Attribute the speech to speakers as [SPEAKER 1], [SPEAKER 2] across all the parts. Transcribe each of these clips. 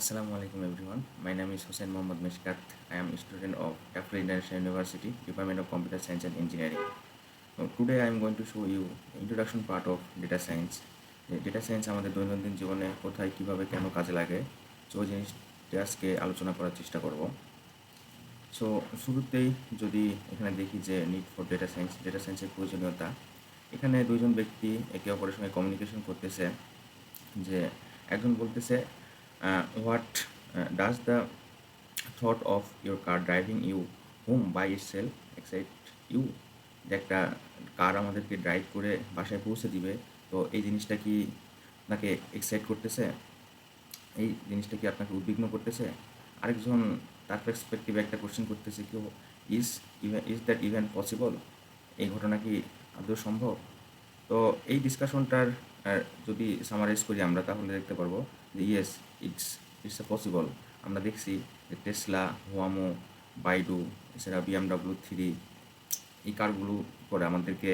[SPEAKER 1] Assalamu alaikum everyone. My name is Hussein Mohammad Mishkat. I am a student of Afro International University, Department of Computer Science and Engineering. Today I am going to show you introduction part of data science. Data science আমাদের দৈনন্দিন জীবনে কোথায় কীভাবে কেন কাজে লাগে, so ওই জিনিসটা আজকে আলোচনা করার চেষ্টা করব। সো শুরুতেই যদি এখানে দেখি যে নিড ফর ডেটা সায়েন্সের প্রয়োজনীয়তা, এখানে দুইজন ব্যক্তি একে অপরের সঙ্গে কমিউনিকেশন করতেছে। যে একজন বলতেছে what does the thought of your car driving you home by itself excite you, যে একটা কার আমাদেরকে ড্রাইভ করে বাসায় পৌঁছে দিবে, তো এই জিনিসটা কি আপনাকে এক্সাইট করতেছে, এই জিনিসটা কি আপনাকে উদ্বিগ্ন করতেছে? আরেকজন তার পার্সপেক্টিভে একটা কোশ্চেন করতেছে কি, ইজ দ্যাট ইভেন পসিবল, এই ঘটনা কি আদৌ সম্ভব? তো এই ডিসকাশনটার যদি সামারাইজ করি আমরা, তাহলে দেখতে পারবো যে ইয়েস, ইটস এ পসিবল। আমরা দেখছি যে টেসলা, হুয়ামো, বাইডু, এছাড়া BMW 3, এই কারগুলো করে আমাদেরকে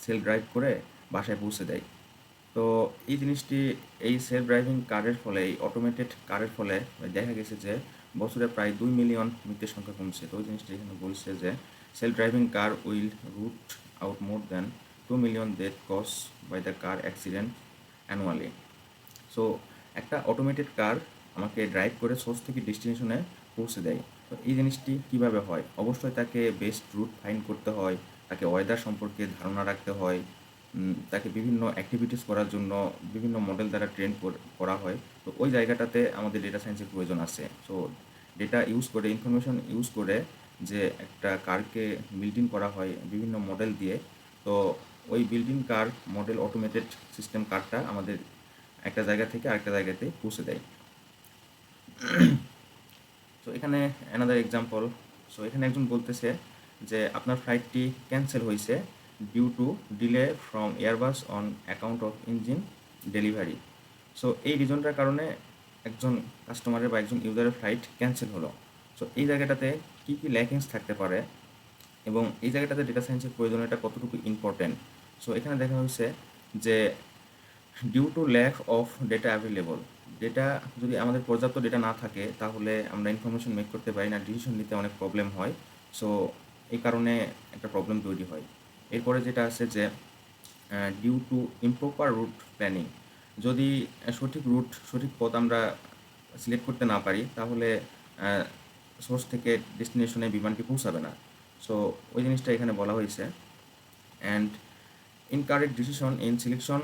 [SPEAKER 1] সেলফ ড্রাইভ করে বাসায় পৌঁছে দেয়। তো এই জিনিসটি, এই সেলফ ড্রাইভিং কারের ফলে, এই অটোমেটেড কারের ফলে দেখা গেছে যে বছরে প্রায় 2 মিলিয়ন মৃত্যুর সংখ্যা কমছে। তো ওই জিনিসটা এখানে বলছে যে self driving car will root out more than 2 million death cause by the car accident annually. So একটা অটোমেটেড কার আমাকে ড্রাইভ করে সোর্স থেকে ডেস্টিনেশনে পৌঁছে দেয়। তো এই জিনিসটি কীভাবে হয়? অবশ্যই তাকে বেস্ট রুট ফাইন্ড করতে হয়, তাকে ওয়েদার সম্পর্কে ধারণা রাখতে হয়, তাকে বিভিন্ন অ্যাক্টিভিটিস করার জন্য বিভিন্ন মডেল দ্বারা ট্রেন করা হয়। তো ওই জায়গাটাতে আমাদের ডেটা সায়েন্সের প্রয়োজন আছে। সো ডেটা ইউজ করে, ইনফরমেশন ইউজ করে যে একটা কারকে বিল্ডিং করা হয় বিভিন্ন মডেল দিয়ে, তো ওই বিল্ডিং কার মডেল অটোমেটেড সিস্টেম কারটা আমাদের একটা জায়গা থেকে আরেকটা জায়গাতে পৌঁছে দেয়। সো এখানে অ্যানাদার এক্সাম্পল। সো এখানে একজন বলতেছে যে আপনার ফ্লাইটটি ক্যান্সেল হয়েছে due to delay from Airbus on account of engine delivery. So এই রিজনটার কারণে একজন কাস্টমারের বা একজন ইউজারের ফ্লাইট ক্যান্সেল হলো। সো এই জায়গাটাতে কী কী ল্যাকিংস থাকতে পারে এবং এই জায়গাটাতে ডেটা সায়েন্সের প্রয়োজনীয়তা কতটুকু ইম্পর্টেন্ট। সো এখানে দেখা হয়েছে যে due to lack of data available, data যদি আমাদের পর্যাপ্ত ডেটা না থাকে তাহলে আমরা ইনফরমেশন মেক করতে পারি না, ডিসিশন নিতে অনেক প্রবলেম হয়। সো এই কারণে একটা প্রবলেম তৈরি হয়। এরপরে যেটা আছে যে due to improper route planning, যদি সঠিক পথ আমরা সিলেক্ট করতে না পারি তাহলে সোর্স থেকে ডেস্টিনেশনে বিমানটি পৌঁছাবে না। সো ওই জিনিসটা এখানে বলা হয়েছে। And incorrect decision in selection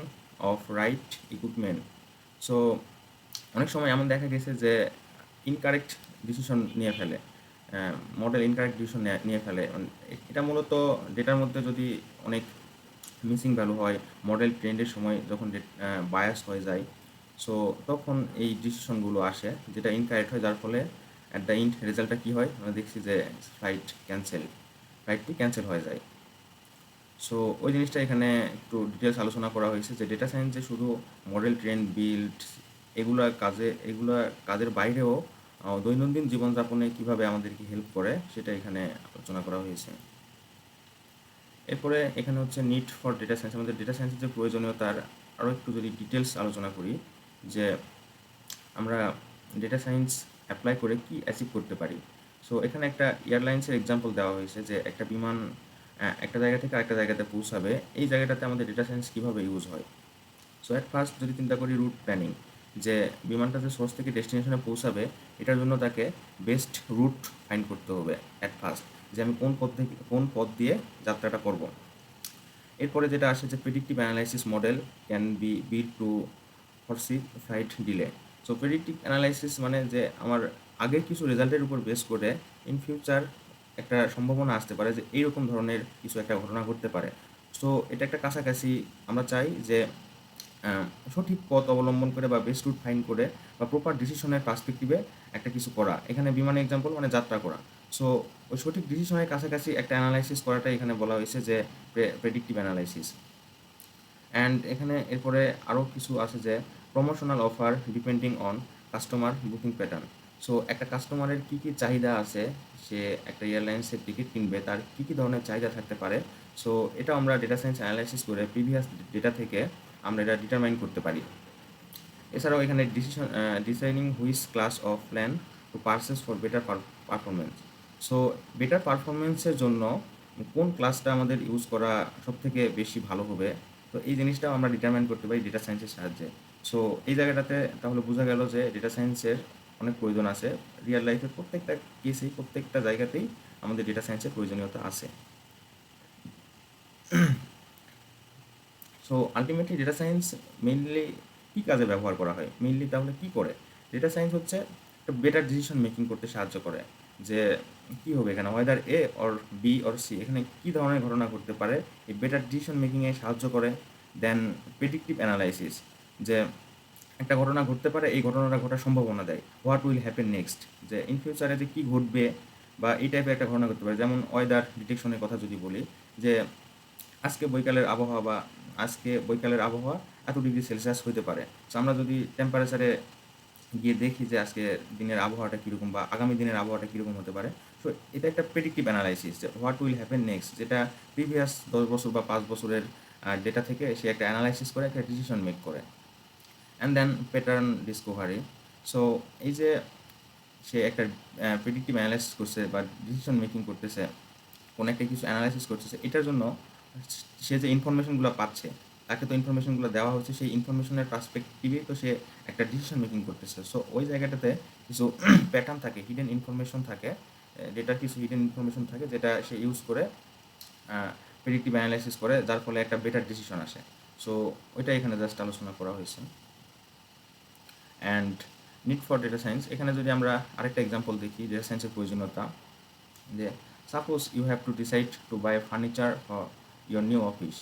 [SPEAKER 1] of right equipment. So অনেক সময় এমন দেখা গেছে যে ইনকারেক্ট ডিসিশন নিয়ে ফেলে, মডেল ইনকারেক্ট ডিসিশন নিয়ে ফেলে। এটা মূলত ডেটার মধ্যে যদি অনেক মিসিং ভ্যালু হয়, মডেল ট্রেন্ডের সময় যখন বায়াস হয়ে যায়, সো তখন এই ডিসিশনগুলো আসে যেটা ইনকারেক্ট হয়, যার ফলে অ্যাট দ্য এন্ড রেজাল্টটা কী হয়, আমরা দেখছি যে ফ্লাইটটি ক্যান্সেল হয়ে যায়। সো ওই জিনিসটা এখানে একটু ডিটেলস আলোচনা করা হয়েছে যে ডেটা সায়েন্সে শুধু মডেল ট্রেন বিল্ড এগুলো কাজের বাইরেও দৈনন্দিন জীবনযাপনে কীভাবে আমাদেরকে হেল্প করে সেটা এখানে আলোচনা করা হয়েছে। এরপরে এখানে হচ্ছে নিড ফর ডেটা সায়েন্স, আমাদের ডেটা সায়েন্সের যে প্রয়োজনীয়তার আরও একটু যদি ডিটেলস আলোচনা করি, যে আমরা ডেটা সায়েন্স অ্যাপ্লাই করে কি অ্যাচিভ করতে পারি। সো এখানে একটা এয়ারলাইন্সের এক্সাম্পল দেওয়া হয়েছে যে একটা বিমান একটা জায়গা থেকে আরেকটা জায়গাতে পৌঁছাবে, এই জায়গাটাতে আমাদের ডেটা সায়েন্স কীভাবে ইউজ হয়। সো অ্যাট ফার্স্ট যদি চিন্তা করি রুট প্ল্যানিং, যে বিমানটা যে সোর্স থেকে ডেস্টিনেশনে পৌঁছাবে এটার জন্য তাকে বেস্ট রুট ফাইন্ড করতে হবে অ্যাট ফার্স্ট, যে আমি কোন পথ দিয়ে যাত্রাটা করব। এরপরে যেটা আসে যে predictive analysis model can be build to foresee flight delay. So predictive analysis মানে যে আমার আগের কিছু রেজাল্টের উপর বেস করে ইন ফিউচার একটা সম্ভাবনা আসতে পারে যে এইরকম ধরনের কিছু একটা ঘটনা ঘটতে পারে। সো এটা একটা কাছাকাছি আমরা চাই যে সঠিক পথ অবলম্বন করে বা বেস্ট রুট ফাইন্ড করে বা প্রপার ডিসিশনের পার্সপেক্টিভে একটা কিছু করা। এখানে বিমানের এক্সাম্পল মানে যাত্রা করা। সো ওই সঠিক ডিসিশনের কাছাকাছি একটা অ্যানালাইসিস করাটাই এখানে বলা হয়েছে যে প্রেডিক্টিভ অ্যানালাইসিস। অ্যান্ড এখানে এরপরে আরও কিছু আছে যে promotional offer depending on customer booking pattern. So একটা কাস্টমারের কী কী চাহিদা আছে, সে একটা এয়ারলাইন্সের টিকিট কিনবে, তার কী কী ধরনের চাহিদা থাকতে পারে। সো এটা আমরা ডেটা সায়েন্স অ্যানালাইসিস করে প্রিভিয়াস ডেটা থেকে আমরা এটা ডিটারমাইন করতে পারি। এছাড়াও এখানে designing which class of plan to purchase for better performance. So better পারফরমেন্সের জন্য কোন ক্লাসটা আমাদের ইউজ করা সবথেকে বেশি ভালো হবে, তো এই জিনিসটাও আমরা ডিটারমাইন করতে পারি ডেটা সায়েন্সের সাহায্যে। সো এই জায়গাটাতে তাহলে বোঝা গেল যে ডেটা সায়েন্সের অনেক প্রয়োজন আছে রিয়েল লাইফের প্রত্যেকটা কেসেই, প্রত্যেকটা জায়গাতেই আমাদের ডেটা সায়েন্সের প্রয়োজনীয়তা আছে। So ultimately data science mainly কী কাজে ব্যবহার করা হয়, মেইনলি তাহলে কী করে? ডেটা সায়েন্স হচ্ছে একটা বেটার ডিসিশন মেকিং করতে সাহায্য করে, যে কী হবে এখানে, weather A or B or C, এখানে কী ধরনের ঘটনা ঘটতে পারে, এই বেটার ডিসিশন মেকিংয়ে সাহায্য করে। দেন প্রেডিক্টিভ অ্যানালাইসিস, যে একটা ঘটনা ঘটতে পারে, এই ঘটনাটা ঘটার সম্ভাবনা দেয়, হোয়াট উইল হ্যাপেন নেক্সট, যে ইন ফিউচারে যে কী ঘটবে বা এই টাইপের একটা ঘটনা ঘটতে পারে। যেমন ওয়েদার ডিটেকশনের কথা যদি বলি, যে আজকে বৈকালের আবহাওয়া এত ডিগ্রি সেলসিয়াস হতে পারে। সো আমরা যদি টেম্পারেচারে গিয়ে দেখি যে আজকে দিনের আবহাওয়াটা কীরকম বা আগামী দিনের আবহাওয়াটা কীরকম হতে পারে, সো এটা একটা প্রেডিক্টিভ অ্যানালাইসিস, যে হোয়াট উইল হ্যাপেন নেক্সট, যেটা প্রিভিয়াস 10 বছর বা 5 বছরের ডেটা থেকে সে একটা অ্যানালাইসিস করে একটা ডিসিশন মেক করে। And then pattern discovery. So এই যে সে একটা প্রেডিক্টিভ অ্যানালাইসিস করছে বা ডিসিশন মেকিং করতেছে, কোনো একটা কিছু অ্যানালাইসিস করতেছে, এটার জন্য সে যে ইনফরমেশনগুলো পাচ্ছে, তাকে তো ইনফরমেশনগুলো দেওয়া হচ্ছে, সেই ইনফরমেশনের পার্সপেক্টিভেই তো সে একটা ডিসিশন মেকিং করতেছে। সো ওই জায়গাটাতে কিছু প্যাটার্ন থাকে, হিডেন ইনফরমেশন থাকে, ডেটার কিছু হিডেন ইনফরমেশন থাকে, যেটা সে ইউজ করে প্রেডিক্টিভ অ্যানালাইসিস করে, যার ফলে একটা বেটার ডিসিশন আসে। সো ওইটা এখানে জাস্ট আলোচনা করা হয়েছে। And need for data science, এখানে যদি আমরা আরেকটা এক্সাম্পল দেখি ডেটা সায়েন্সের প্রয়োজনীয়তা, যে suppose you have to decide to buy furniture for your new office.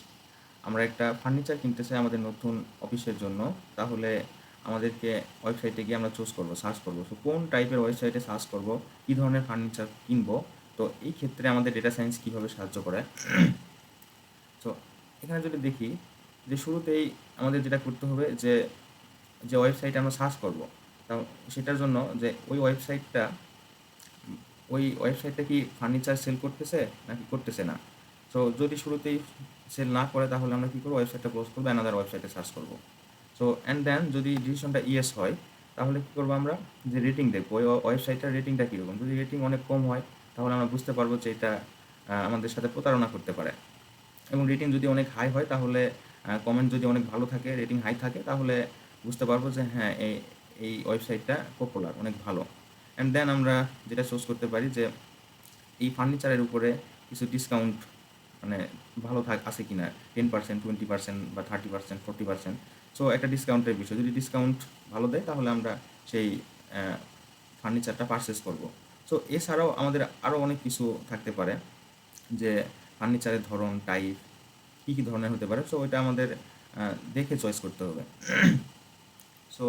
[SPEAKER 1] আমরা একটা ফার্নিচার কিনতে চাই আমাদের নতুন অফিসের জন্য, তাহলে আমাদেরকে ওয়েবসাইটে গিয়ে আমরা চুজ করবো, সার্চ করবো। সো কোন টাইপের ওয়েবসাইটে সার্চ করবো, কী ধরনের ফার্নিচার কিনবো, তো এই ক্ষেত্রে আমাদের ডেটা সায়েন্স কীভাবে সাহায্য করে। সো এখানে যদি দেখি যে শুরুতেই আমাদের যেটা করতে হবে, যে যে ওয়েবসাইটে আমরা সার্চ করব, তা সেটার জন্য যে ওই ওয়েবসাইটটা কি ফার্নিচার সেল করতেছে নাকি করতেছে না। সো যদি শুরুতেই সেল না করে, তাহলে আমরা কী করবো, ওয়েবসাইটটা ক্লোজ করবো, অ্যানাদার ওয়েবসাইটে সার্চ করবো। সো অ্যান্ড দেন যদি ডিসিশনটা ইয়েস হয়, তাহলে কী করবো, আমরা যে রেটিং দেখবো ওই ওয়েবসাইটটার রেটিংটা কীরকম। যদি রেটিং অনেক কম হয়, তাহলে আমরা বুঝতে পারবো যে এটা আমাদের সাথে প্রতারণা করতে পারে। এবং রেটিং যদি অনেক হাই হয়, তাহলে কমেন্ট যদি অনেক ভালো থাকে, রেটিং হাই থাকে, তাহলে বুঝতে পারবো যে হ্যাঁ এই ওয়েবসাইটটা পপুলার, অনেক ভালো। অ্যান্ড দেন আমরা যেটা চুজ করতে পারি, যে এই ফার্নিচারের উপরে কিছু ডিসকাউন্ট মানে ভালো আছে কি না, 10%, 20% বা 30%, 40%। সো একটা ডিসকাউন্টের বিষয়, যদি ডিসকাউন্ট ভালো দেয়, তাহলে আমরা সেই ফার্নিচারটা পারচেস করব। সো এছাড়াও আমাদের আরও অনেক কিছু থাকতে পারে, যে ফার্নিচারের ধরন, টাইপ, কী কী ধরনের হতে পারে। সো ওইটা আমাদের দেখে চয়েস করতে হবে। সো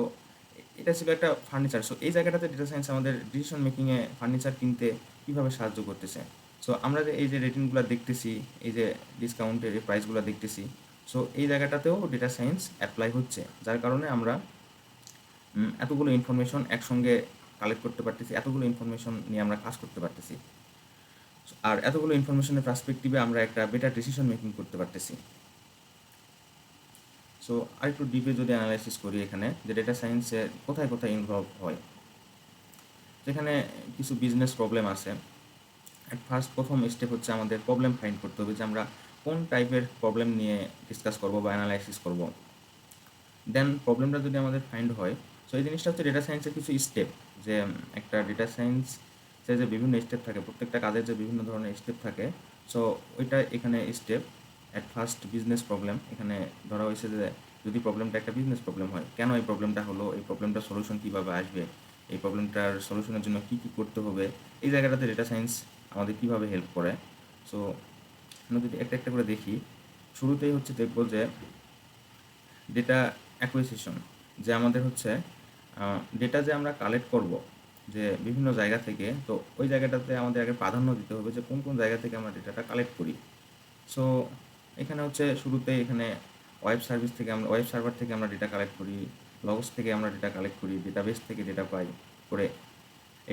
[SPEAKER 1] এটা ছিল একটা ফার্নিচার। সো এই জায়গাটাতে ডেটা সায়েন্স আমাদের ডিসিশন মেকিংয়ে ফার্নিচার কিনতে কীভাবে সাহায্য করতেছে। সো আমরা যে এই যে রেটিংগুলো দেখতেছি, এই যে ডিসকাউন্টের এই প্রাইসগুলো দেখতেছি, সো এই জায়গাটাতেও ডেটা সায়েন্স অ্যাপ্লাই হচ্ছে, যার কারণে আমরা এতগুলো ইনফরমেশন একসঙ্গে কালেক্ট করতে পারতেছি, এতগুলো ইনফরমেশন নিয়ে আমরা কাজ করতে পারতেছি, আর এতগুলো ইনফরমেশনের পার্সপেক্টিভে আমরা একটা বেটার ডিসিশন মেকিং করতে পারতেছি। সো আরেকটু ডিপে যদি অ্যানালাইসিস করি, এখানে যে ডেটা সায়েন্সে কোথায় কোথায় ইনভলভ হয়, যেখানে কিছু বিজনেস প্রবলেম আছে। প্রথম স্টেপ হচ্ছে আমাদের প্রবলেম ফাইন্ড করতে হবে, যে আমরা কোন টাইপের প্রবলেম নিয়ে ডিসকাস করবো বা অ্যানালাইসিস করব। দেন প্রবলেমটা যদি আমাদের ফাইন্ড হয়, সো এই জিনিসটা হচ্ছে ডেটা সায়েন্সের কিছু স্টেপ, যে একটা ডেটা সায়েন্সে যে বিভিন্ন স্টেপ থাকে, প্রত্যেকটা কাজের যে বিভিন্ন ধরনের স্টেপ থাকে, সো ওইটা এখানে step. At first business problem, এখানে ধরা হয়েছে যে যদি প্রবলেমটা একটা বিজনেস প্রবলেম হয়, কেন এই প্রবলেমটা হলো, এই প্রবলেমটার সলিউশন কীভাবে আসবে, এই প্রবলেমটার সলিউশনের জন্য কী কী করতে হবে, এই জায়গাটাতে ডেটা সায়েন্স আমাদের কীভাবে হেল্প করে। সো আমরা যদি একটা একটা করে দেখি, শুরুতেই হচ্ছে দেখব যে ডেটা অ্যাকুইজিশন, যে আমাদের হচ্ছে ডেটা যে আমরা কালেক্ট করব যে বিভিন্ন জায়গা থেকে, তো ওই জায়গাটাতে আমাদের আগে প্রাধান্য দিতে হবে যে কোন কোন জায়গা থেকে আমরা ডেটাটা কালেক্ট করি। সো এখানে হচ্ছে শুরুতেই এখানে ওয়েব সার্ভার থেকে আমরা ডেটা কালেক্ট করি, লগস থেকে আমরা ডেটা কালেক্ট করি, ডেটাবেস থেকে ডেটা পাই করে,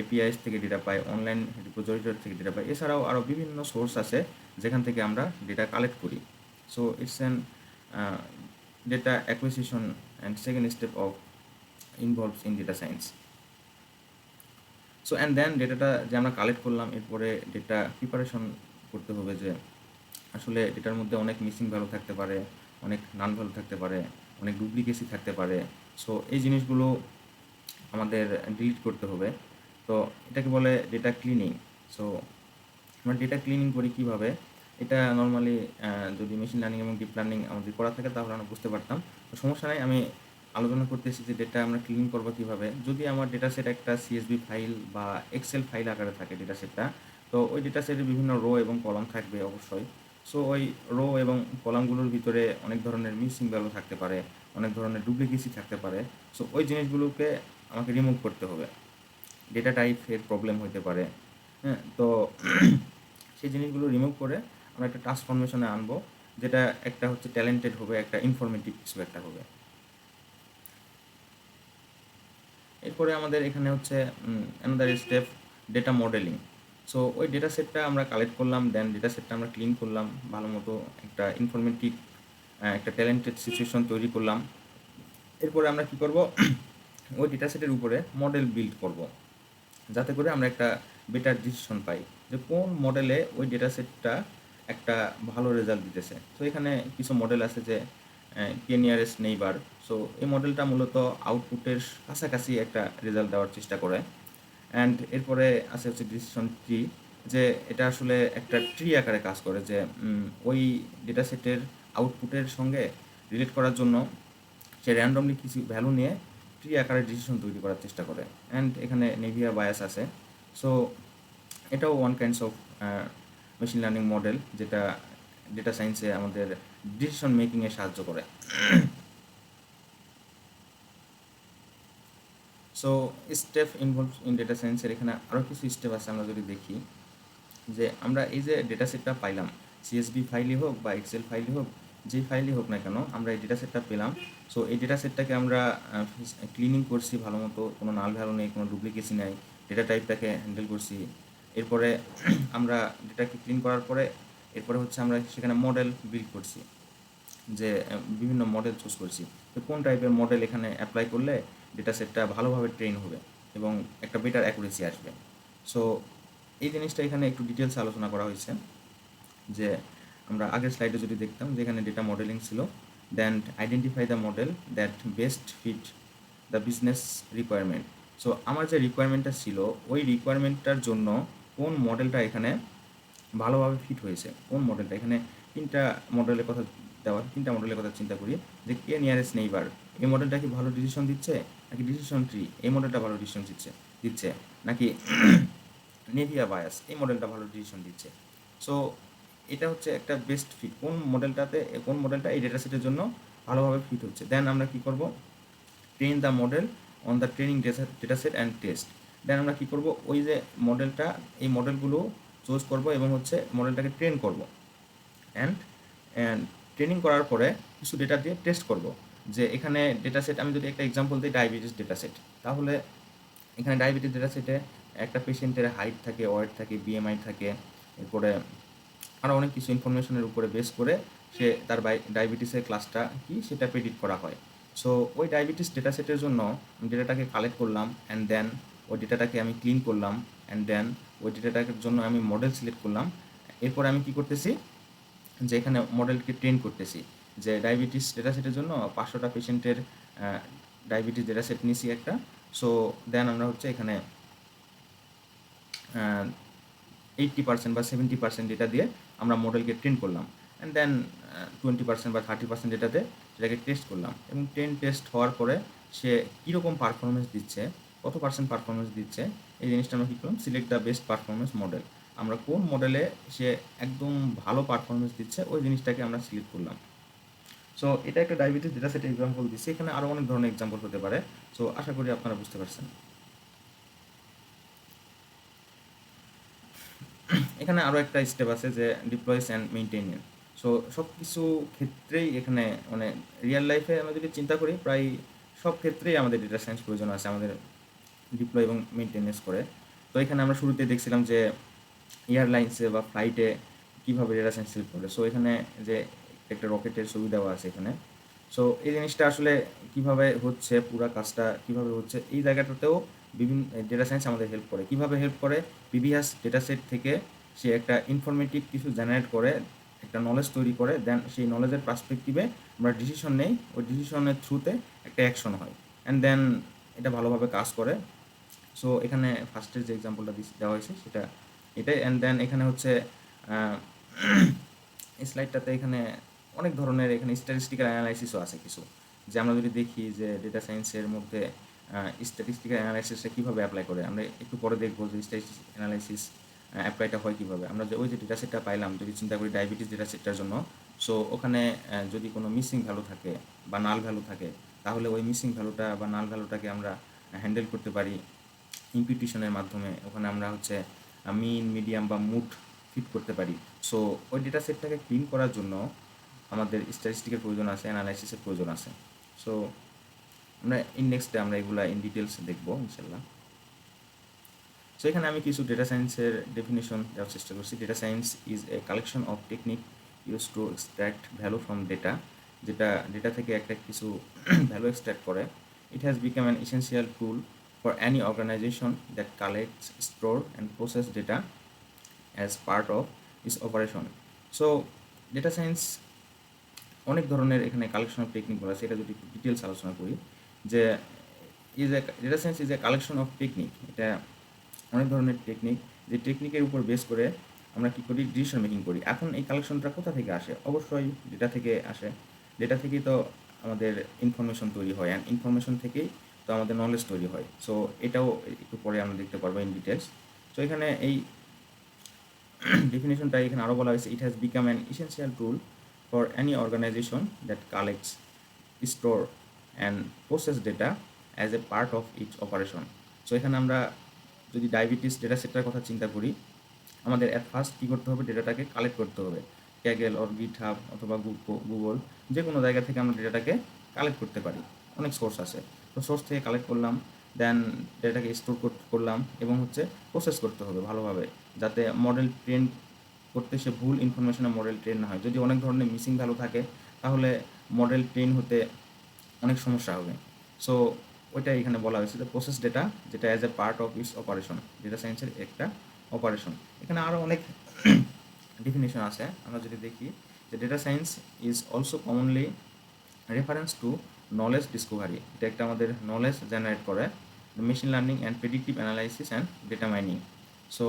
[SPEAKER 1] এপিআইস থেকে ডেটা পাই, অনলাইন রিপোজিটরি থেকে ডেটা পাই, এছাড়াও আরও বিভিন্ন সোর্স আছে যেখান থেকে আমরা ডেটা কালেক্ট করি। So it's an data acquisition and second step of involves in data science. So and then ডেটাটা যে আমরা কালেক্ট করলাম, এরপরে ডেটা প্রিপারেশন করতে হবে যে আসলে ডেটার মধ্যে অনেক মিসিং ভ্যালু থাকতে পারে, অনেক নান ভ্যালু থাকতে পারে, অনেক ডুপ্লিকেসি থাকতে পারে। সো এই জিনিসগুলো আমাদের ডিলিট করতে হবে। তো এটাকে বলে ডেটা ক্লিনিং। সো আমরা ডেটা ক্লিনিং করি কীভাবে, এটা নর্মালি যদি মেশিন লার্নিং এবং ডিপ লার্নিং আমাদের করা থাকে তাহলে আমরা বুঝতে পারতাম। তো সমস্যা নাই, আমি আলোচনা করতেছি যে ডেটা আমরা ক্লিন করবো কীভাবে। যদি আমার ডেটা সেট একটা সিএসভি ফাইল বা এক্সেল ফাইল আকারে থাকে ডেটা সেটটা, তো ওই ডেটা সেটে বিভিন্ন রো এবং কলাম থাকবে অবশ্যই। সো ওই রো এবং কলামগুলোর ভিতরে অনেক ধরনের মিসিং ভ্যালু থাকতে পারে, অনেক ধরনের ডুপ্লিকেসি থাকতে পারে। সো ওই জিনিসগুলোকে আমাকে রিমুভ করতে হবে। ডেটা টাইপের প্রবলেম হতে পারে, হ্যাঁ। তো সেই জিনিসগুলো রিমুভ করে আমরা একটা ট্রান্সফরমেশনে আনবো, যেটা একটা হচ্ছে ট্যালেন্টেড হবে, একটা ইনফরমেটিভ কিছু একটা হবে। এরপরে আমাদের এখানে হচ্ছে another step, data modelling. So ওই ডেটা সেটটা আমরা কালেক্ট করলাম, দেন ডেটা সেটটা আমরা ক্লিন করলাম, ভালো মতো একটা ইনফরমেটিভ একটা ট্যালেন্টেড সিচুয়েশন তৈরি করলাম। এরপরে আমরা কী করব, ওই ডেটা সেটের উপরে মডেল বিল্ড করব, যাতে করে আমরা একটা বেটার ডিসিশন পাই যে কোন মডেলে ওই ডেটা সেটটা একটা ভালো রেজাল্ট দিতেছে। তো এখানে কিছু মডেল আছে যে কে নিয়ারেস্ট নেইবার। সো এই মডেলটা মূলত আউটপুটের কাছাকাছি একটা রেজাল্ট দেওয়ার চেষ্টা করে। অ্যান্ড এরপরে আছে হচ্ছে ডিসিশন ট্রি, যে এটা আসলে একটা ট্রি আকারে কাজ করে, যে ওই ডেটা সেটের আউটপুটের সঙ্গে রিলেট করার জন্য সে র্যান্ডমলি কিছু ভ্যালু নিয়ে ট্রি আকারে ডিসিশন তৈরি করার চেষ্টা করে। অ্যান্ড এখানে নেভিয়া বায়াস আছে। সো এটাও one kinds of machine learning model, যেটা ডেটা সায়েন্সে আমাদের ডিসিশন মেকিংয়ে সাহায্য করে। So step involve in data সায়েন্সের এখানে আরও কিছু স্টেপ আছে। আমরা যদি দেখি যে আমরা এই যে ডেটা সেটটা পাইলাম, সিএসভি ফাইলই হোক বা এক্সেল ফাইলই হোক, যেই ফাইলই হোক না কেন, আমরা এই ডেটা সেটটা পেলাম। সো এই ডেটা সেটটাকে আমরা ক্লিনিং করছি ভালো মতো, কোনো নাল ভ্যালু নেই, কোনো ডুপ্লিকেসি নেই, ডেটা টাইপটাকে হ্যান্ডেল করছি। এরপরে আমরা ডেটাকে ক্লিন করার পরে এরপরে হচ্ছে আমরা সেখানে মডেল বিল্ড করছি, যে বিভিন্ন মডেল চুজ করছি, তো কোন টাইপের মডেল এখানে অ্যাপ্লাই করলে ডেটা সেটটা ভালোভাবে ট্রেন হবে এবং একটা বেটার অ্যাকুরেসি আসবে। সো এই জিনিসটা এখানে একটু ডিটেলসে আলোচনা করা হয়েছে, যে আমরা আগের স্লাইডে যদি দেখতাম যেখানে ডেটা মডেলিং ছিল, then identify the model that best fit the business requirement. So আমার যে রিকোয়ারমেন্টটা ছিল, ওই রিকোয়ারমেন্টটার জন্য কোন মডেলটা এখানে ভালোভাবে ফিট হয়েছে, কোন মডেলটা এখানে তিনটা মডেলের কথা চিন্তা করি, যে কে নিয়ারেস্ট নেইবার, এই মডেলটা কি ভালো ডিসিশন দিচ্ছে, নাকি ডিসিশন ট্রি এই মডেলটা ভালো ডিসিশন দিচ্ছে, নাকি নেভিয়া বায়াস এই মডেলটা ভালো ডিসিশন দিচ্ছে। সো এটা হচ্ছে একটা বেস্ট ফিট, কোন মডেলটা এই ডেটা সেটের জন্য ভালোভাবে ফিট হচ্ছে। দেন আমরা কী করব, train the model on the training data set and test. Then আমরা কী করব, ওই যে মডেলটা, এই মডেলগুলো চুজ করব এবং হচ্ছে মডেলটাকে ট্রেন করব। অ্যান্ড ট্রেনিং করার পরে কিছু ডেটা দিয়ে টেস্ট করব, যে এখানে ডেটা সেট, আমি যদি একটা এক্সাম্পল দিই ডায়াবেটিস ডেটা সেট, তাহলে এখানে ডায়াবেটিস ডেটা সেটে একটা পেশেন্টের হাইট থাকে, ওয়েট থাকে, বিএমআই থাকে, এরপরে আরও অনেক কিছু ইনফরমেশনের উপরে বেস করে সে তার ডায়াবেটিসের ক্লাসটা কি সেটা প্রেডিক্ট করা হয়। সো ওই ডায়াবেটিস ডেটা সেটের জন্য ডেটাটাকে কালেক্ট করলাম, অ্যান্ড দেন ওই ডেটাটাকে আমি ক্লিন করলাম, অ্যান্ড দেন ওই ডেটাটার জন্য আমি মডেল সিলেক্ট করলাম। এরপরে আমি কী করতেছি, যে এখানে মডেলকে ট্রেন করতেছি, যে ডায়াবেটিস ডেটা সেটের জন্য 500টা পেশেন্টের ডায়াবেটিস ডেটা সেট নিছি একটা। সো দেন আমরা হচ্ছে এখানে 80% বা 70% ডেটা দিয়ে আমরা মডেলকে ট্রেন করলাম, অ্যান্ড দেন 20% বা 30% ডেটাতে সেটাকে টেস্ট করলাম, এবং টেস্ট হওয়ার পরে সে কীরকম পারফরমেন্স দিচ্ছে, কত পার্সেন্ট পারফরমেন্স দিচ্ছে, এই জিনিসটা আমরা কী করলাম, select the best performance model. আমরা কোন মডেলে সে একদম ভালো পারফরমেন্স দিচ্ছে ওই জিনিসটাকে আমরা সিলেক্ট করলাম। সো এটা একটা ডায়াবেটিস ডেটা সেটের এক্সাম্পল দিচ্ছি, এখানে আরও অনেক ধরনের এক্সাম্পল হতে পারে। সো আশা করি আপনারা বুঝতে পারছেন। এখানে আরও একটা স্টেপ আছে, যে ডিপ্লয়েস অ্যান্ড মেনটেনেন্স। সো সব কিছু ক্ষেত্রেই এখানে মানে রিয়েল লাইফে আমরা যদি চিন্তা করি, প্রায় সব ক্ষেত্রেই আমাদের ডেটা সায়েন্স প্রয়োজন আছে আমাদের ডিপ্লয় এবং মেনটেনেন্স করে। তো এখানে আমরা শুরুতে দেখছিলাম যে এয়ারলাইন্সে বা ফ্লাইটে কীভাবে ডেটা সায়েন্স হেল্প করে। সো এখানে যে একটা রকেটের ছবি দেওয়া আছে এখানে, সো এই জিনিসটা আসলে কিভাবে হচ্ছে, পুরা কাজটা কিভাবে হচ্ছে, এই জায়গাটাতেও বিভিন্ন ডেটা সায়েন্স আমাদের হেল্প করে। কিভাবে হেল্প করে? প্রিভিয়াস ডেটা সেট থেকে সে একটা ইনফরমেটিভ কিছু জেনারেট করে, একটা নলেজ তৈরি করে, দেন সেই নলেজের পার্সপেক্টিভে আমরা ডিসিশন নেই, ওই ডিসিশনের থ্রুতে একটা অ্যাকশন হয়, অ্যান্ড দেন এটা ভালোভাবে কাজ করে। সো এখানে ফার্স্টের যে এক্সাম্পলটা দেওয়া হয়েছে সেটা এটাই, অ্যান্ড দেন এখানে হচ্ছে এই স্লাইডটাতে এখানে অনেক ধরনের এখানে স্ট্যাটিস্টিক্যাল অ্যানালাইসিসও আছে কিছু, যে আমরা যদি দেখি যে ডেটা সায়েন্সের মধ্যে স্ট্যাটিস্টিক্যাল অ্যানালাইসিসটা কীভাবে অ্যাপ্লাই করে, আমরা একটু পরে দেখবো যে স্ট্যাটিস্টিক্যাল অ্যানালাইসিস অ্যাপ্লাইটা হয় কীভাবে। আমরা যে ওই যে ডেটা সেটটা পাইলাম, যদি চিন্তা করি ডায়াবেটিস ডেটা সেটটার জন্য, সো ওখানে যদি কোনো মিসিং ভ্যালু থাকে বা নাল ভ্যালু থাকে, তাহলে ওই মিসিং ভ্যালুটা বা নাল ভ্যালুটাকে আমরা হ্যান্ডেল করতে পারি ইম্পিউটেশনের মাধ্যমে। ওখানে আমরা হচ্ছে মিন, মিডিয়াম বা মুড ফিট করতে পারি। সো ওই ডেটা সেটটাকে ক্লিন করার জন্য আমাদের স্ট্যাটিস্টিকের প্রয়োজন আছে, অ্যানালাইসিসের প্রয়োজন আছে। সো আমরা নেক্সটে আমরা এগুলা ইন ডিটেলস দেখবো ইনশাল্লাহ। সো এখানে আমি কিছু ডেটা সায়েন্সের ডেফিনেশন দেওয়ার চেষ্টা করছি। Data science is a collection of technique use to extract value from data, যেটা ডেটা থেকে একটা কিছু ভ্যালু এক্সট্র্যাক্ট করে। It has become an essential tool for any organisation that collects, store and process data as part of is operation. So data science অনেক ধরনের এখানে collection of technique বলা আছে। এটা যদি ডিটেলস আলোচনা করি, যে data science is a collection of technique, এটা অনেক ধরনের টেকনিক, যে টেকনিকের উপর বেস করে আমরা কী করি, ডিসিশন মেকিং করি। এখন এই কালেকশনটা কোথা থেকে আসে? অবশ্যই ডেটা থেকে আসে। ডেটা থেকেই তো আমাদের ইনফরমেশন তৈরি হয়, অ্যান্ড ইনফরমেশন থেকেই তো আমাদের নলেজ তৈরি হয়। সো এটাও একটু পরে আমরা দেখতে পারবো ইন ডিটেলস। সো এখানে এই ডেফিনেশনটা এখানে আরও বলা হয়েছে, it has become an essential tool for any organisation that collects, store and process data as a part of its operation. So এখানে আমরা যদি ডায়াবেটিস ডেটা সেটটার কথা চিন্তা করি, আমাদের অ্যাট ফার্স্ট কী করতে হবে, ডেটাটাকে কালেক্ট করতে হবে। ক্যাগেল অর গিটহাব অথবা গুগল, যে কোনো জায়গা থেকে আমরা ডেটাটাকে কালেক্ট করতে পারি। অনেক সোর্স আছে, তো সোর্স থেকে কালেক্ট করলাম, দেন ডেটাটাকে স্টোর করলাম, এবং হচ্ছে প্রসেস করতে হবে ভালোভাবে, যাতে মডেল ট্রেন করতে সে ভুল ইনফরমেশনে মডেল ট্রেন না হয়। যদি অনেক ধরনের মিসিং ভ্যালু থাকে, তাহলে মডেল ট্রেন হতে অনেক সমস্যা হবে। সো ওইটা এখানে বলা হয়েছে যে প্রসেস ডেটা, যেটা as a part of its operation, data সায়েন্সের একটা অপারেশন। এখানে আরও অনেক ডেফিনেশন আছে। আমরা যদি দেখি যে data science is also commonly reference to knowledge discovery, এটা একটা আমাদের নলেজ জেনারেট করে, machine learning and predictive analysis and data mining. So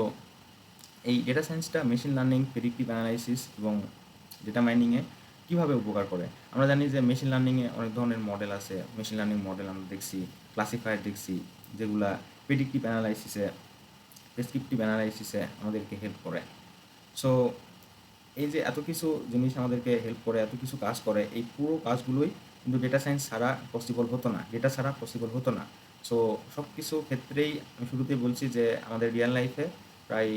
[SPEAKER 1] এই ডেটা সায়েন্সটা মেশিন লার্নিং, প্রেডিক্টিভ অ্যানালাইসিস এবং ডেটা মাইনিংয়ে কীভাবে উপকার করে? আমরা জানি যে মেশিন লার্নিংয়ে অনেক ধরনের মডেল আছে। মেশিন লার্নিং মডেল আমরা দেখছি, ক্লাসিফায়ার দেখছি, যেগুলা প্রেডিক্টিভ অ্যানালাইসিসে, প্রেসক্রিপটিভ অ্যানালাইসিসে আমাদেরকে হেল্প করে। সো এই যে এত কিছু জিনিস আমাদেরকে হেল্প করে, এত কিছু কাজ করে, এই পুরো কাজগুলোই কিন্তু ডেটা সায়েন্স ছাড়া পসিবল হতো না, ডেটা ছাড়া পসিবল হতো না। সো সব কিছু ক্ষেত্রেই আমি শুরুতেই বলছি যে আমাদের রিয়েল লাইফে প্রায়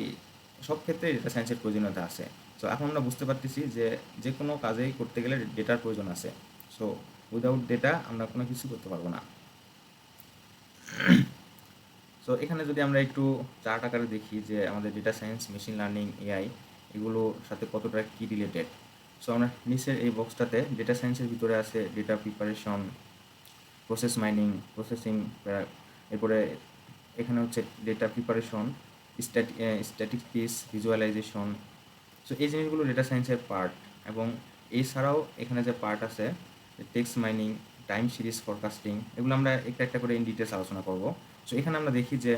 [SPEAKER 1] সব ক্ষেত্রেই ডেটা সায়েন্সের প্রয়োজনীয়তা আছে। সো এখন আমরা বুঝতে পারতেছি যে যে কোনো কাজেই করতে গেলে ডেটার প্রয়োজন আছে। সো উইদাউট ডেটা আমরা কোনো কিছু করতে পারবো না। সো এখানে যদি আমরা একটু চার্ট আকারে দেখি যে আমাদের data science, machine learning, AI এগুলোর সাথে কতটা কী রিলেটেড। সো আমরা নিচের এই বক্সটাতে ডেটা সায়েন্সের ভিতরে আছে data preparation, process mining, processing, এরপরে এখানে হচ্ছে data preparation, statistics, visualisation. So এই জিনিসগুলো ডেটা সায়েন্সের পার্ট। এবং এছাড়াও এখানে যে পার্ট আছে text mining, time series forecasting, এগুলো আমরা একটা একটা করে ইন ডিটেলস আলোচনা করব। সো এখানে আমরা দেখি যে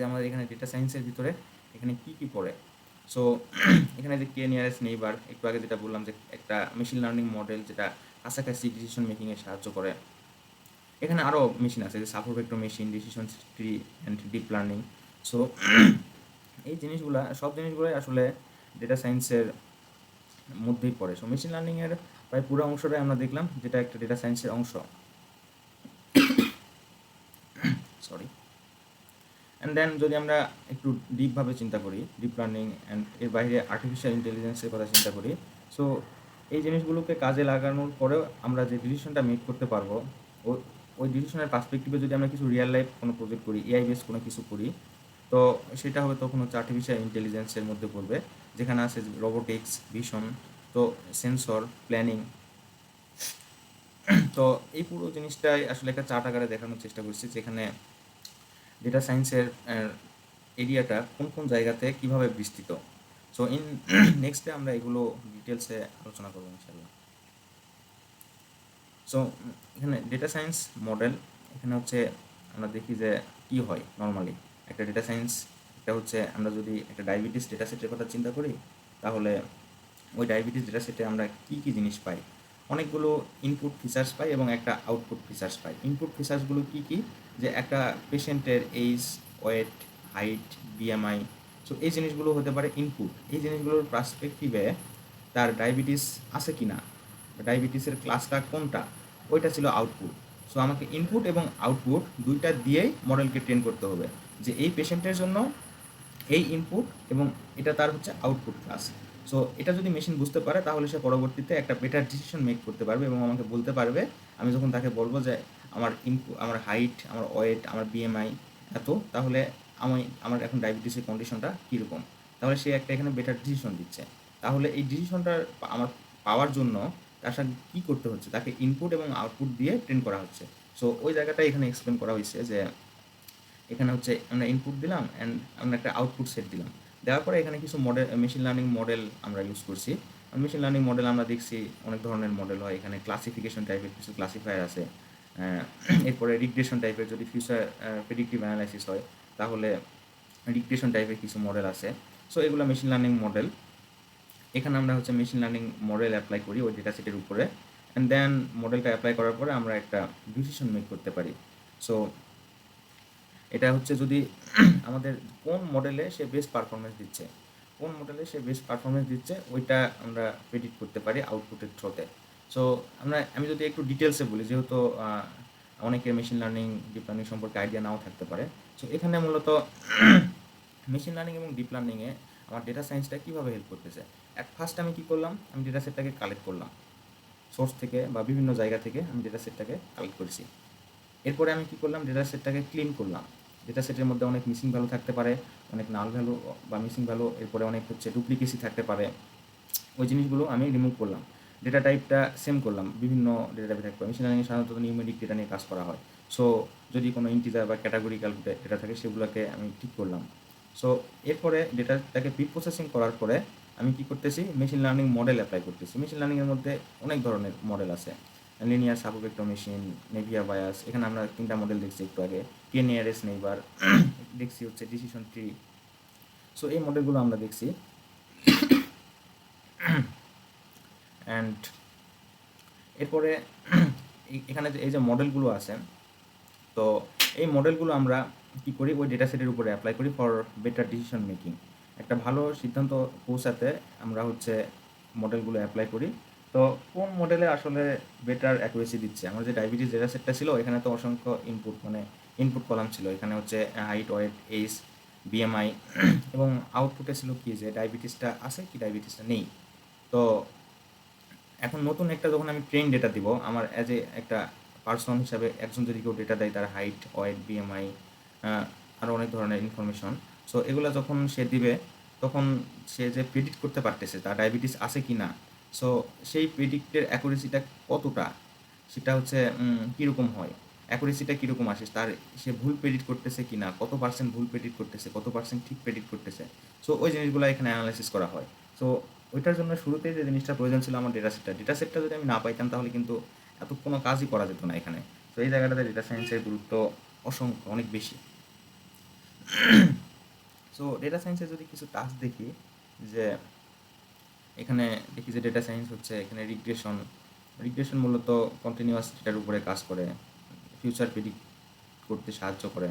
[SPEAKER 1] আমাদের এখানে ডেটা সায়েন্সের ভিতরে এখানে কী কী পড়ে। সো এখানে যে কে নিয়ারেস্ট নেইবার, একটু আগে যেটা বললাম যে একটা মেশিন লার্নিং মডেল যেটা কাছাকাছি ডিসিশন মেকিংয়ে সাহায্য করে। এখানে আরও মেশিন আছে, যে support vector machine, decision tree and deep learning. So এই জিনিসগুলো, সব জিনিসগুলোই আসলে ডেটা সায়েন্সের মধ্যেই পড়ে। সো মেশিন লার্নিংয়ের প্রায় পুরো অংশটাই আমরা দেখলাম, যেটা একটা ডেটা সায়েন্সের অংশ। সরি। অ্যান্ড দেন যদি আমরা একটু ডিপভাবে চিন্তা করি, ডিপ লার্নিং অ্যান্ড এর বাইরে আর্টিফিশিয়াল ইন্টেলিজেন্সের কথা চিন্তা করি, সো এই জিনিসগুলোকে কাজে লাগানোর পরেও আমরা যে ডিসিশনটা মেক করতে পারবো, ওই ডিসিশনের পার্সপেক্টিভে যদি আমরা কিছু রিয়েল লাইফ কোনো প্রজেক্ট করি, এআই বেস কোনো কিছু করি, তো সেটা হবে তখন হচ্ছে আর্টিফিশিয়াল ইন্টেলিজেন্সের মধ্যে পড়বে, যেখানে আছে রোবোটিক্স, ভিশন, তো সেন্সর, প্ল্যানিং, তো এই পুরো জিনিসটাই আসলে একটা চার্ট আকারে দেখানোর চেষ্টা করছি, যেখানে ডেটা সায়েন্সের এরিয়াটা কোন কোন জায়গাতে কীভাবে বিস্তৃত। সো ইন নেক্সটে আমরা এগুলো ডিটেলসে আলোচনা করবো ইনশাল্লাহ। সো এখানে ডেটা সায়েন্স মডেল, এখানে হচ্ছে আমরা দেখি যে কী হয় নর্মালি একটা ডেটা সায়েন্স। এটা হচ্ছে আমরা যদি একটা ডায়াবেটিস ডেটা সেটের কথা চিন্তা করি, তাহলে ওই ডায়াবেটিস ডেটা সেটে আমরা কী কী জিনিস পাই, অনেকগুলো ইনপুট ফিচার্স পাই এবং একটা আউটপুট ফিচার্স পাই। ইনপুট ফিচার্সগুলো কী কী, যে একটা পেশেন্টের age, weight, height, BMI. So এই জিনিসগুলো হতে পারে ইনপুট। এই জিনিসগুলোর পার্সপেক্টিভে তার ডায়াবেটিস আছে কি না, ডায়াবেটিসের ক্লাসটা কোনটা, ওইটা ছিল আউটপুট। সো আমাকে ইনপুট এবং আউটপুট দুইটা দিয়েই মডেলকে ট্রেন করতে হবে, যে এই পেশেন্টের জন্য এই ইনপুট এবং এটা তার হচ্ছে আউটপুট ক্লাস। সো এটা যদি মেশিন বুঝতে পারে, তাহলে সে পরবর্তীতে একটা বেটার ডিসিশন মেক করতে পারবে এবং আমাকে বলতে পারবে, আমি যখন তাকে বলবো যে আমার ইনপুট, আমার হাইট, আমার ওয়েট, আমার বিএমআই এত, তাহলে আমার এখন ডায়াবেটিসের কন্ডিশনটা কীরকম, তাহলে সে একটা এখানে বেটার ডিসিশন দিচ্ছে। তাহলে এই ডিসিশনটা আমার পাওয়ার জন্য তার সাথে কী করতে হচ্ছে, তাকে ইনপুট এবং আউটপুট দিয়ে ট্রেন করা হচ্ছে। সো ওই জায়গাটা এখানে এক্সপ্লেন করা হয়েছে, যে এখানে হচ্ছে আমরা ইনপুট দিলাম অ্যান্ড আমরা একটা আউটপুট সেট দিলাম। দেওয়ার পরে এখানে কিছু মডেল, মেশিন লার্নিং মডেল আমরা ইউজ করছি। মেশিন লার্নিং মডেল আমরা দেখছি অনেক ধরনের মডেল হয়। এখানে ক্লাসিফিকেশন টাইপের কিছু ক্লাসিফায়ার আছে। এরপরে রিগ্রেশন টাইপের, যদি ফিউচার প্রেডিক্টিভ অ্যানালাইসিস হয়, তাহলে রিগ্রেশন টাইপের কিছু মডেল আছে। সো এগুলো মেশিন লার্নিং মডেল। এখানে আমরা হচ্ছে মেশিন লার্নিং মডেল অ্যাপ্লাই করি ওই ডেটা সেটের উপরে, অ্যান্ড দেন মডেলটা অ্যাপ্লাই করার পরে আমরা একটা ডিসিশন মেক করতে পারি। সো এটা হচ্ছে যদি আমাদের কোন মডেলে সে বেস্ট পারফরমেন্স দিচ্ছে, কোন মডেলে সে বেস্ট পারফরমেন্স দিচ্ছে, ওইটা আমরা প্রেডিক্ট করতে পারি আউটপুটের থ্রোতে। সো আমি যদি একটু ডিটেলসে বলি, যেহেতু অনেকের মেশিন লার্নিং, ডিপ লার্নিং সম্পর্কে আইডিয়া নাও থাকতে পারে। সো এখানে মূলত মেশিন লার্নিং এবং ডিপ লার্নিংয়ে আমার ডেটা সায়েন্সটা কীভাবে হেল্প করতেছে। ফার্স্ট আমি কী করলাম, আমি ডেটা সেটটাকে কালেক্ট করলাম সোর্স থেকে বা বিভিন্ন জায়গা থেকে, আমি ডেটা সেটটাকে কালেক্ট করছি। এরপরে আমি কী করলাম, ডেটা সেটটাকে ক্লিন করলাম। ডেটা সেটের মধ্যে অনেক মিসিং ভ্যালু থাকতে পারে, অনেক নাল ভ্যালু বা মিসিং ভ্যালু, এরপরে অনেক হচ্ছে ডুপ্লিকেসি থাকতে পারে। ওই জিনিসগুলো আমি রিমুভ করলাম। ডেটা টাইপটা সেম করলাম, বিভিন্ন ডেটা টাইপে থাকবে। মেশিন লার্নিংয়ে সাধারণত নিউমেরিক ডেটা নিয়ে কাজ করা হয়। সো যদি কোনো ইন্টিজার বা ক্যাটাগরিক্যাল ডেটা থাকে, সেগুলোকে আমি ঠিক করলাম। সো এরপরে ডেটাটাকে প্রি প্রসেসিং করার পরে আমি কী করতেছি, মেশিন লার্নিং মডেল অ্যাপ্লাই করতেছি। মেশিন লার্নিংয়ের মধ্যে অনেক ধরনের মডেল আছে, লিনিয়ার সাবভেক্টর মেশিন, নেভিয়ার বায়াস। এখানে আমরা 3টা মডেল দেখছি একটু আগে, নিয়ারেস্ট নেইবার দেখছি, হচ্ছে ডিসিশন ট্রি। সো এই মডেলগুলো আমরা দেখছি। অ্যান্ড এরপরে এখানে এই যে মডেলগুলো আছে, তো এই মডেলগুলো আমরা কী করি, ওই ডেটা সেটের উপরে অ্যাপ্লাই করি ফর বেটার ডিসিশন মেকিং। একটা ভালো সিদ্ধান্ত পৌঁছাতে আমরা হচ্ছে মডেলগুলো অ্যাপ্লাই করি। তো কোন মডেলে আসলে বেটার অ্যাকুরেসি দিচ্ছে, আমার যে ডায়াবেটিস ডেটা সেটটা ছিল, এখানে তো অসংখ্য ইনপুট, মানে ইনপুট কলাম ছিল। এখানে হচ্ছে হাইট, ওয়েট, এইজ, বিএমআই, এবং আউটপুটে ছিল কি, যে ডায়াবেটিসটা আছে কি ডায়াবেটিসটা নেই। তো এখন নতুন একটা যখন আমি ট্রেন ডেটা দিব, আমার অ্যাজ এ একটা পার্সন হিসাবে, একজন যদি কেউ ডেটা দেয়, তার হাইট, ওয়েট, বিএমআই, আরও অনেক ধরনের ইনফরমেশন। সো এগুলো যখন সে দিবে, তখন সে যে প্রেডিক্ট করতে পারতেছে তার ডায়াবেটিস আছে কি না, সো সেই প্রেডিক্টের অ্যাকুরেসিটা কতটা, সেটা হচ্ছে কীরকম হয়, অ্যাকুরেসিটা কীরকম আসে, তার সে ভুল প্রেডিক্ট করতেছে কি না, কত পার্সেন্ট ভুল প্রেডিক্ট করতেছে, কত পার্সেন্ট ঠিক প্রেডিক্ট করতেছে। সো ওই জিনিসগুলো এখানে অ্যানালাইসিস করা হয়। সো ওইটার জন্য শুরুতেই যে জিনিসটা প্রয়োজন ছিল আমার ডেটা সেটটা যদি আমি না পাইতাম, তাহলে কিন্তু এত কোনো কাজই করা যেত না এখানে। তো এই জায়গাটাতে ডেটা সায়েন্সের গুরুত্ব অনেক বেশি। সো ডেটা সায়েন্সের যদি কিছু টাস্ক দেখি, যে এখানে দেখি যে ডেটা সায়েন্স হচ্ছে এখানে রিগ্রেশন মূলত কন্টিনিউয়াস ডেটার উপরে কাজ করে, ফিউচার প্রেডিক্ট করতে সাহায্য করে।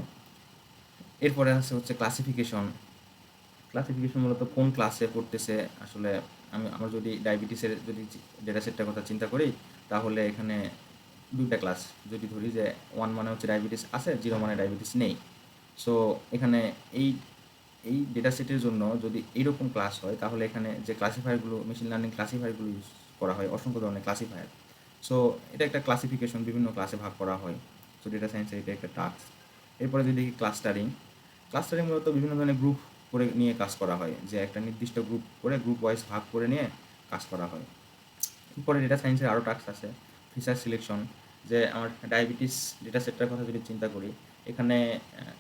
[SPEAKER 1] এরপরে হচ্ছে ক্লাসিফিকেশন মূলত কোন ক্লাসে পড়তেছে আসলে। আমরা যদি ডায়াবেটিসের যদি ডেটা সেটটার কথা চিন্তা করি, তাহলে এখানে 2টা ক্লাস যদি ধরি, যে 1 মানে হচ্ছে ডায়াবেটিস আছে, 0 মানে ডায়াবেটিস নেই। সো এখানে এই ডেটা সেটের জন্য যদি এইরকম ক্লাস হয়, তাহলে এখানে যে ক্লাসিফায়ারগুলো, মেশিন লার্নিং ক্লাসিফায়ারগুলো ইউজ করা হয়, অসংখ্য ধরনের ক্লাসিফায়ার। সো এটা একটা ক্লাসিফিকেশন, বিভিন্ন ক্লাসে ভাগ করা হয়। সো ডেটা সায়েন্সের এটা একটা টাস্ক। এরপরে যদি দেখি ক্লাস্টারিং মূলত বিভিন্ন ধরনের গ্রুপ করে নিয়ে কাজ করা হয়, যে একটা নির্দিষ্ট গ্রুপ করে, গ্রুপ ওয়াইজ ভাগ করে নিয়ে কাজ করা হয়। এরপরে ডেটা সায়েন্সের আরও টাস্ক আছে, ফিচার সিলেকশন। যে আমার ডায়াবেটিস ডেটা সেটটার কথা যদি চিন্তা করি, এখানে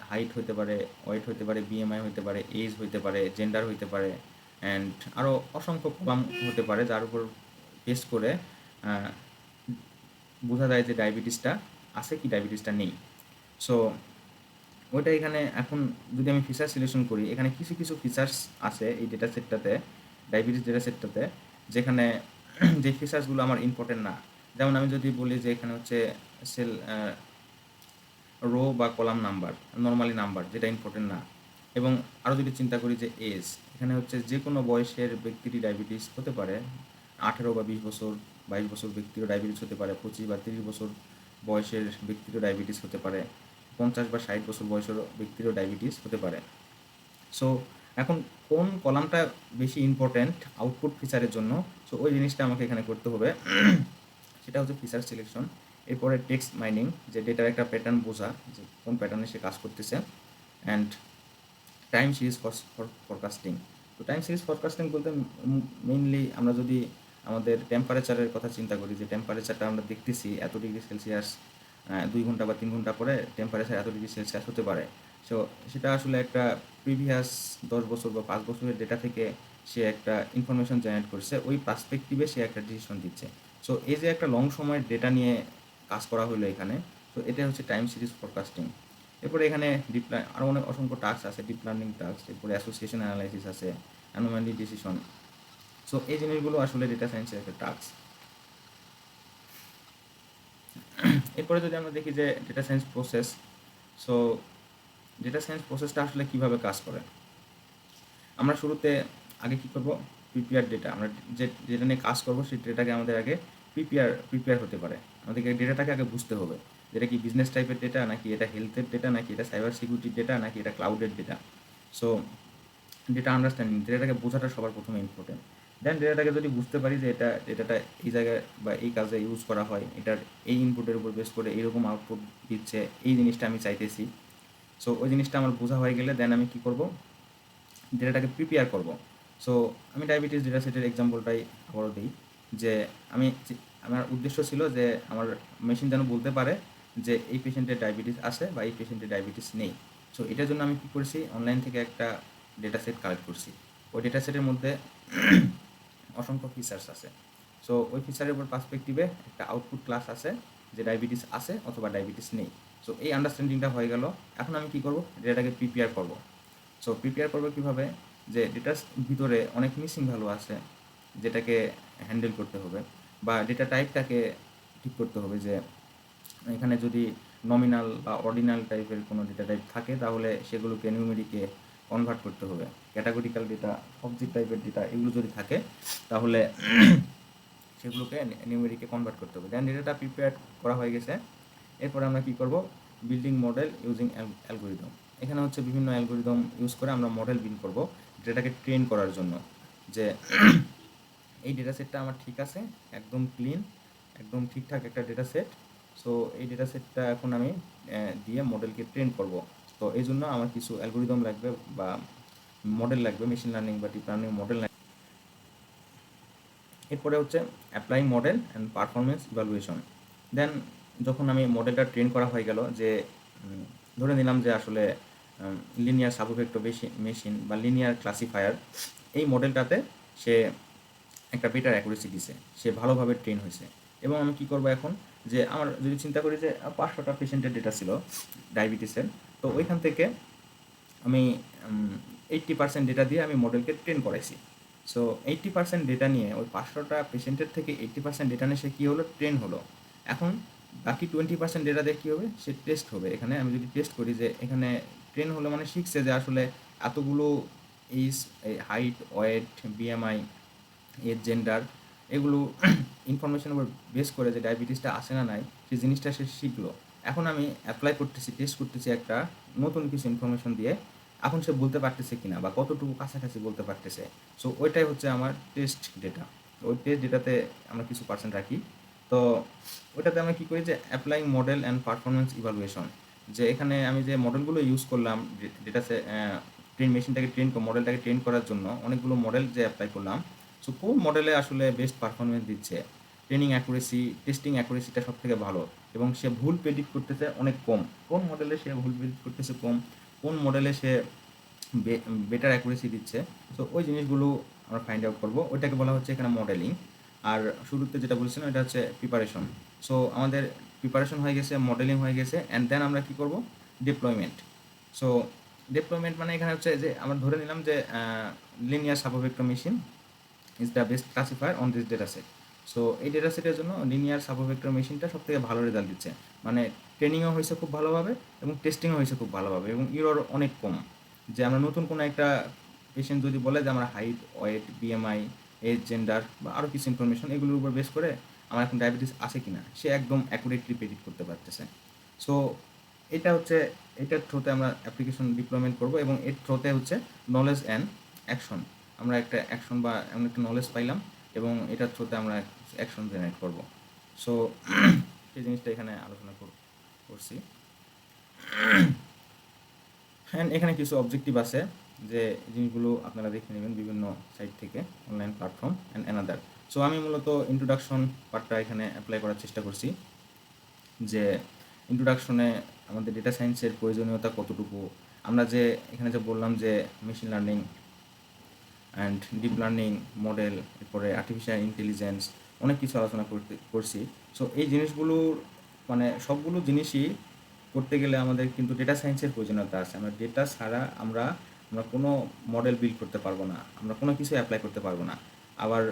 [SPEAKER 1] হাইট হতে পারে, ওয়েট হতে পারে, বিএমআই হতে পারে, এজ হতে পারে, জেন্ডার হতে পারে, অ্যান্ড আরও অসংখ্য কলাম হতে পারে, যার উপর বেস করে বোঝা যায় যে ডায়াবেটিসটা আছে কি ডায়াবেটিসটা নেই। সো ওইটা এখানে এখন যদি আমি ফিচার সিলেকশন করি, এখানে কিছু কিছু ফিচার্স আছে এই ডেটা সেটটাতে, ডায়াবেটিস ডেটা সেটটাতে, যেখানে যে ফিচার্সগুলো আমার ইম্পর্টেন্ট না। যেমন আমি যদি বলি যে এখানে হচ্ছে সেল রো বা কলাম নাম্বার, নর্মালি নাম্বার, যেটা ইম্পর্টেন্ট না। এবং আরও যদি চিন্তা করি যে এজ, এখানে হচ্ছে যে কোনো বয়সের ব্যক্তিরই ডায়াবেটিস হতে পারে, 18 বা 20 বছর, 22 বছর ব্যক্তিরও ডায়াবেটিস হতে পারে, 25 বা 30 বছর বয়সের ব্যক্তিরও ডায়াবেটিস হতে পারে, 50 বা 60 বছর বয়সের ব্যক্তিরও ডায়াবেটিস হতে পারে। সো এখন কোন কলামটা বেশি ইম্পর্ট্যান্ট আউটপুট ফিচারের জন্য, সো ওই জিনিসটা আমাকে এখানে করতে হবে। সেটা হচ্ছে ফিচার সিলেকশন। এরপরে টেক্সট মাইনিং, যে ডেটার একটা প্যাটার্ন বোঝা, যে কোন প্যাটার্নে সে কাজ করতেছে, অ্যান্ড টাইম সিরিজ ফরকাস্টিং। তো টাইম সিরিজ ফরকাস্টিং বলতে মেইনলি আমরা যদি আমাদের টেম্পারেচারের কথা চিন্তা করি, যে টেম্পারেচারটা আমরা দেখতেছি এত ডিগ্রি সেলসিয়াস, 2 ঘন্টা বা 3 ঘন্টা পরে টেম্পারেচার এত ডিগ্রি সেলসিয়াস হতে পারে। সো সেটা আসলে একটা প্রিভিয়াস 10 বছর বা 5 বছরের ডেটা থেকে সে একটা ইনফরমেশন জেনারেট করছে, ওই পার্সপেক্টিভে সে একটা ডিসিশন দিচ্ছে। সো এই যে একটা লং সময়ের ডেটা নিয়ে কাজ করা হলো এখানে, তো এটা হচ্ছে টাইম সিরিজ ফরকাস্টিং। এরপরে এখানে ডিপ আরও অনেক অসংখ্য টাস্ক আছে, ডিপ লার্নিং টাস্ক, এরপরে অ্যাসোসিয়েশন অ্যানালাইসিস আছে, অ্যানোমালি ডিসিশন। সো এই জিনিসগুলো আসলে ডেটা সায়েন্সের একটা টাস্ক। এরপরে যদি আমরা দেখি যে data science process, so data science প্রসেসটা আসলে কীভাবে কাজ করে। আমরা শুরুতে আগে কী করব, প্রিপেয়ার ডেটা, আমরা যে ডেটা নিয়ে কাজ করবো সেই ডেটাকে আমাদের আগে প্রিপেয়ার হতে পারে, আমাদেরকে ডেটাটাকে আগে বুঝতে হবে, যেটা কি বিজনেস টাইপের ডেটা, নাকি এটা হেলথের ডেটা, নাকি এটা সাইবার সিকিউরিটির ডেটা, নাকি এটা ক্লাউডের ডেটা। সো ডেটা আন্ডারস্ট্যান্ডিং, ডেটাটাকে বোঝাটা সবার প্রথমে ইম্পর্টেন্ট। দেন ডেটাটাকে যদি বুঝতে পারি যে ডেটাটা এই জায়গায় বা এই কাজে ইউজ করা হয়, এটার এই ইনপুটের উপর বেস করে এইরকম আউটপুট দিচ্ছে, এই জিনিসটা আমি চাইতেছি। সো ওই জিনিসটা আমার বোঝা হয়ে গেলে দেন আমি কী করব, ডেটাটাকে প্রিপেয়ার করব। সো আমি ডায়াবেটিস ডেটা সেটের এক্সাম্পলটাই আবারও দিই, যে আমার উদ্দেশ্য ছিল যে আমার মেশিন যেন বলতে পারে যে এই পেশেন্টের ডায়াবেটিস আছে বা এই পেশেন্টের ডায়াবেটিস নেই। সো এটার জন্য আমি কী করছি, অনলাইন থেকে একটা ডেটা সেট কালেক্ট করছি। ওই ডেটা সেটের মধ্যে অসংখ্য ফিচার্স আছে। সো ওই ফিচারের উপর পার্সপেক্টিভে একটা আউটপুট ক্লাস আছে, যে ডায়াবেটিস আছে অথবা ডায়াবেটিস নেই। সো এই আন্ডারস্ট্যান্ডিংটা হয়ে গেল। এখন আমি কী করব, ডেটাটাকে প্রিপেয়ার করব। সো প্রিপেয়ার করবো কীভাবে, যে ডেটার ভিতরে অনেক মিসিং ভ্যালু আছে, যেটাকে হ্যান্ডেল করতে হবে, বা ডেটা টাইপটাকে ঠিক করতে হবে, যে এখানে যদি নমিনাল বা অর্ডিনাল টাইপের কোনো ডেটা টাইপ থাকে তাহলে সেগুলোকে নিউমেরিকে কনভার্ট করতে হবে। ক্যাটাগরিক্যাল ডেটা, অবজেক্ট টাইপের ডেটা এগুলো যদি থাকে তাহলে সেগুলোকে নিউমেরিকে কনভার্ট করতে হবে। দেন ডেটাটা প্রিপেয়ার করা হয়ে গেছে। এরপরে আমরা কী করব, বিল্ডিং মডেল ইউজিং অ্যালগোরিদম। এখানে হচ্ছে বিভিন্ন অ্যালগোরিদম ইউজ করে আমরা মডেল বিল্ড করব ডেটাটাকে ট্রেন করার জন্য, যে এই ডেটা সেটটা আমার ঠিক আছে, একদম ক্লিন, একদম ঠিকঠাক একটা ডেটা সেট। সো এই ডেটা সেটটা এখন আমি দিয়ে মডেলকে ট্রেন করব। তো এই জন্য আমার কিছু অ্যালগোরিদম লাগবে বা মডেল লাগবে, মেশিন লার্নিং বা ডিপ লার্নিং মডেল লাগবে। এরপরে হচ্ছে applying model and performance evaluation. Then যখন আমি মডেলটা ট্রেন করা হয়ে গেল, যে ধরে নিলাম যে আসলে লিনিয়ার সাবভেক্টর মেশিন বা লিনিয়ার ক্লাসিফায়ার, এই মডেলটাতে সে একটা বেটার অ্যাকুরেসি দিছে, সে ভালোভাবে ট্রেন হয়েছে। এবং আমি কী করবো এখন, যে আমার যদি চিন্তা করি যে 500টা পেশেন্টের ডেটা ছিল ডায়াবেটিসের, তো ওইখান থেকে আমি 80% ডেটা দিয়ে আমি মডেলকে ট্রেন করাইছি। সো 80% ডেটা নিয়ে, ওই 500টা পেশেন্টের থেকে 80% ডেটা নিয়ে সে কী হলো, ট্রেন হলো। এখন বাকি 20% ডেটা দিয়ে কী হবে, সে টেস্ট হবে। এখানে আমি যদি টেস্ট করি যে এখানে ট্রেন হলো মানে শিখছে যে আসলে এতগুলো এইজ, হাইট, ওয়েট, বিএমআই, এর জেন্ডার, এগুলো ইনফরমেশনের উপর বেস করে যে ডায়াবেটিসটা আসে না নাই, সেই জিনিসটা সে শিখলো। এখন আমি অ্যাপ্লাই করতেছি, টেস্ট করতেছি একটা নতুন কিছু ইনফরমেশন দিয়ে, এখন সে বলতে পারতেছে কিনা বা কতটুকু কাছাকাছি বলতে পারতেছে। সো ওইটাই হচ্ছে আমার টেস্ট ডেটা। ওই টেস্ট ডেটাতে আমরা কিছু পার্সেন্ট রাখি। তো ওইটাতে আমরা কী করি, যে applying model and performance evaluation, যে এখানে আমি যে মডেলগুলো ইউজ করলাম ডেটাতে মডেলটাকে ট্রেন করার জন্য অনেকগুলো মডেল যে অ্যাপ্লাই করলাম, সো কোন মডেলে আসলে বেস্ট পারফরমেন্স দিচ্ছে, ট্রেনিং অ্যাকুরেসি, টেস্টিং অ্যাকুরেসিটা সব থেকে ভালো, এবং সে ভুল প্রেডিক্ট করতেছে অনেক কম। কোন মডেলে সে ভুল প্রেডিক্ট করতেছে কম, কোন মডেলে সে বেটার অ্যাকুরেসি দিচ্ছে, সো ওই জিনিসগুলো আমরা ফাইন্ড আউট করবো। ওইটাকে বলা হচ্ছে এখানে মডেলিং। আর শুরুতে যেটা বলছিলাম এটা হচ্ছে প্রিপারেশন। সো আমাদের প্রিপারেশন হয়ে গেছে, মডেলিং হয়ে গেছে, অ্যান্ড দেন আমরা কী করবো, ডিপ্লয়মেন্ট। সো ডিপ্লয়মেন্ট মানে এখানে হচ্ছে যে আমরা ধরে নিলাম যে linear support vector machine is the best classifier on this data set. So এই ডেটা সেটের জন্য লিনিয়ার সাবভেক্টর মেশিনটা সব থেকে ভালো রেজাল্ট দিচ্ছে, মানে ট্রেনিংও হয়েছে খুব ভালোভাবে এবং টেস্টিংও হয়েছে খুব ভালোভাবে, এবং ইরর অনেক কম। যে আমরা নতুন কোনো একটা পেশেন্ট যদি বলে যে আমার height, weight, BMI, age, gender বা আরও কিছু ইনফরমেশন এগুলোর উপর বেস করে আমার এখন ডায়াবেটিস আছে কি না, সে একদম অ্যাকুরেটলি প্রেডিক্ট করতে পারতেছে। সো এটা হচ্ছে, এটার থ্রোতে আমরা অ্যাপ্লিকেশন ডিপ্লয়মেন্ট করব, এবং এর থ্রোতে হচ্ছে নলেজ অ্যান্ড অ্যাকশন। আমরা একটা অ্যাকশন বা এমন একটা নলেজ পাইলাম, এবং এটার থ্রোতে আমরা অ্যাকশন জেনারেট করব। সো সেই জিনিসটা এখানে আলোচনা করছি। অ্যান্ড এখানে কিছু অবজেক্টিভ আছে, যে জিনিসগুলো আপনারা দেখে নেবেন বিভিন্ন সাইট থেকে, online platform and another. So আমি মূলত ইন্ট্রোডাকশন পার্টটা এখানে অ্যাপ্লাই করার চেষ্টা করছি, যে ইন্ট্রোডাকশনে আমাদের ডেটা সায়েন্সের প্রয়োজনীয়তা কতটুকু, আমরা যে এখানে যে বললাম যে machine learning and deep learning model, এরপরে আর্টিফিশিয়াল ইন্টেলিজেন্স, অনেক কিছু আলোচনা করছি। সো এই জিনিসগুলোর মানে সবগুলো জিনিসই করতে গেলে আমাদের কিন্তু ডেটা সায়েন্সের প্রয়োজনীয়তা আছে। আমরা ডেটা ছাড়া আমরা আমরা কোনো মডেল বিল্ড করতে পারবো না, আমরা কোনো কিছু অ্যাপ্লাই করতে পারবো না। আবার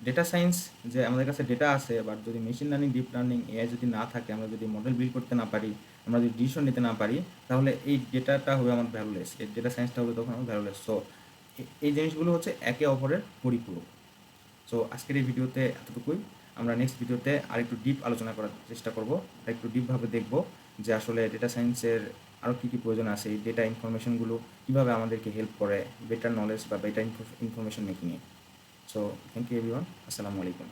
[SPEAKER 1] ডেটা সায়েন্স, যে আমাদের কাছে ডেটা আছে, বাট যদি machine learning, deep learning, AI যদি না থাকে, আমরা যদি মডেল বিল্ড করতে না পারি, আমরা যদি ডিসিশন নিতে না পারি, তাহলে এই ডেটাটা হবে আমার ভ্যালুলেস, এই ডেটা সায়েন্সটা হবে তখন আমার ভ্যালুলেস। সো এই জিনিসগুলো হচ্ছে একে অপরের পরিপূরক। সো আজকের এই ভিডিওতে এতটুকুই। আমরা নেক্সট ভিডিওতে আরেকটু ডিপ আলোচনা করার চেষ্টা করব, আরেকটু ডিপভাবে দেখব যে আসলে ডেটা সায়েন্সের আরও কী কী প্রয়োজন আছে, এই ডেটা ইনফরমেশনগুলো কীভাবে আমাদেরকে হেল্প করে বেটার নলেজ বা বেটার ইনফরমেশন মেকিংয়ে। সো থ্যাংক ইউ এভরিওয়ান, আসসালামু আলাইকুম।